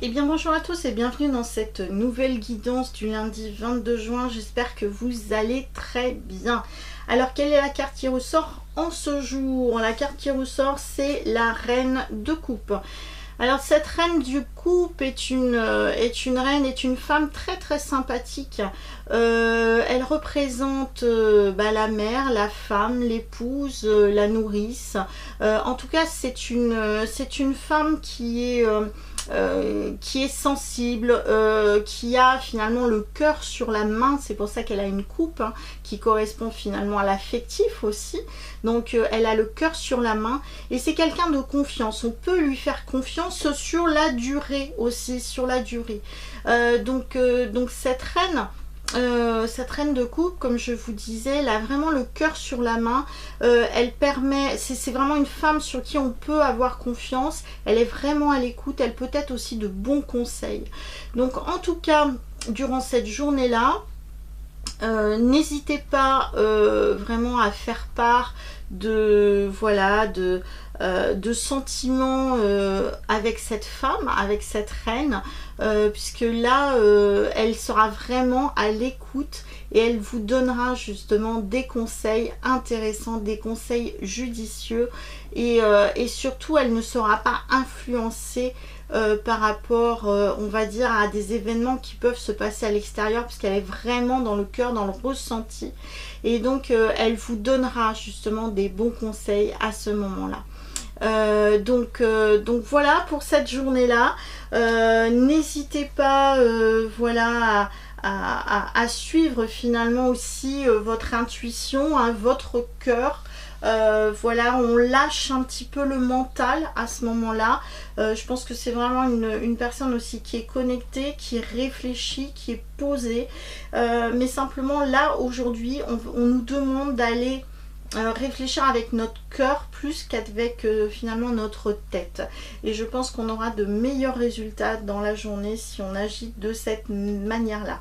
Eh bien bonjour à tous et bienvenue dans cette nouvelle guidance du lundi 22 juin. J'espère que vous allez très bien. Alors quelle est la carte qui ressort en ce jour? La carte qui ressort, c'est la reine de coupe. Alors cette reine du coupe est une femme très sympathique. Elle représente la mère, la femme, l'épouse, la nourrice. En tout cas c'est une femme qui est sensible, qui a finalement le cœur sur la main. C'est pour ça qu'elle a une coupe hein, qui correspond finalement à l'affectif aussi. Donc elle a le cœur sur la main et c'est quelqu'un de confiance. On peut lui faire confiance sur la durée aussi, sur la durée. Donc cette reine de coupe, comme je vous disais, elle a vraiment le cœur sur la main. Elle permet, c'est vraiment une femme sur qui on peut avoir confiance. Elle est vraiment à l'écoute. Elle peut être aussi de bons conseils. Donc en tout cas, durant cette journée-là, n'hésitez pas vraiment à faire part de sentiments avec cette femme, avec cette reine, puisque là elle sera vraiment à l'écoute et elle vous donnera justement des conseils intéressants, des conseils judicieux et surtout elle ne sera pas influencée par rapport, on va dire, à des événements qui peuvent se passer à l'extérieur, puisqu'elle est vraiment dans le cœur, dans le ressenti. Et donc, elle vous donnera justement des bons conseils à ce moment-là. Donc voilà pour cette journée-là. N'hésitez pas, à suivre finalement aussi votre intuition, hein, votre cœur. On lâche un petit peu le mental à ce moment-là. Je pense que c'est vraiment une personne aussi qui est connectée, qui réfléchit, qui est posée. Mais simplement là, aujourd'hui, on nous demande d'aller réfléchir avec notre cœur plus qu'avec finalement notre tête. Et je pense qu'on aura de meilleurs résultats dans la journée si on agit de cette manière-là.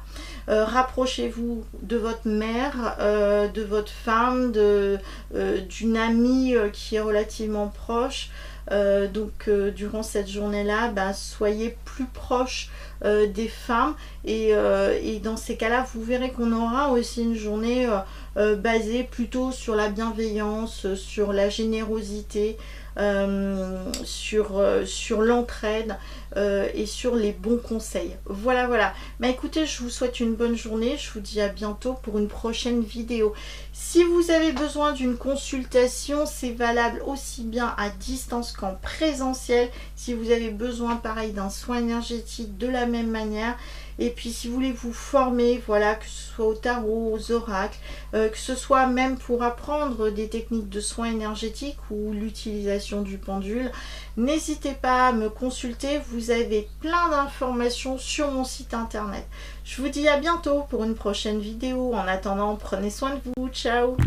Rapprochez-vous de votre mère, de votre femme, d'une amie qui est relativement proche. Durant cette journée-là, soyez plus proche des femmes et dans ces cas-là, vous verrez qu'on aura aussi une journée basée plutôt sur la bienveillance, sur la générosité, sur l'entraide et sur les bons conseils. Voilà. Écoutez, je vous souhaite une bonne journée. Je vous dis à bientôt pour une prochaine vidéo. Si vous avez besoin d'une consultation, c'est valable aussi bien à distance qu'en présentiel. Si vous avez besoin, pareil, d'un soin énergétique de la même manière. Et puis si vous voulez vous former, que ce soit au tarot, aux oracles, que ce soit même pour apprendre des techniques de soins énergétiques ou l'utilisation du pendule, n'hésitez pas à me consulter. Vous avez plein d'informations sur mon site internet. Je vous dis à bientôt pour une prochaine vidéo. En attendant, prenez soin de vous. Ciao!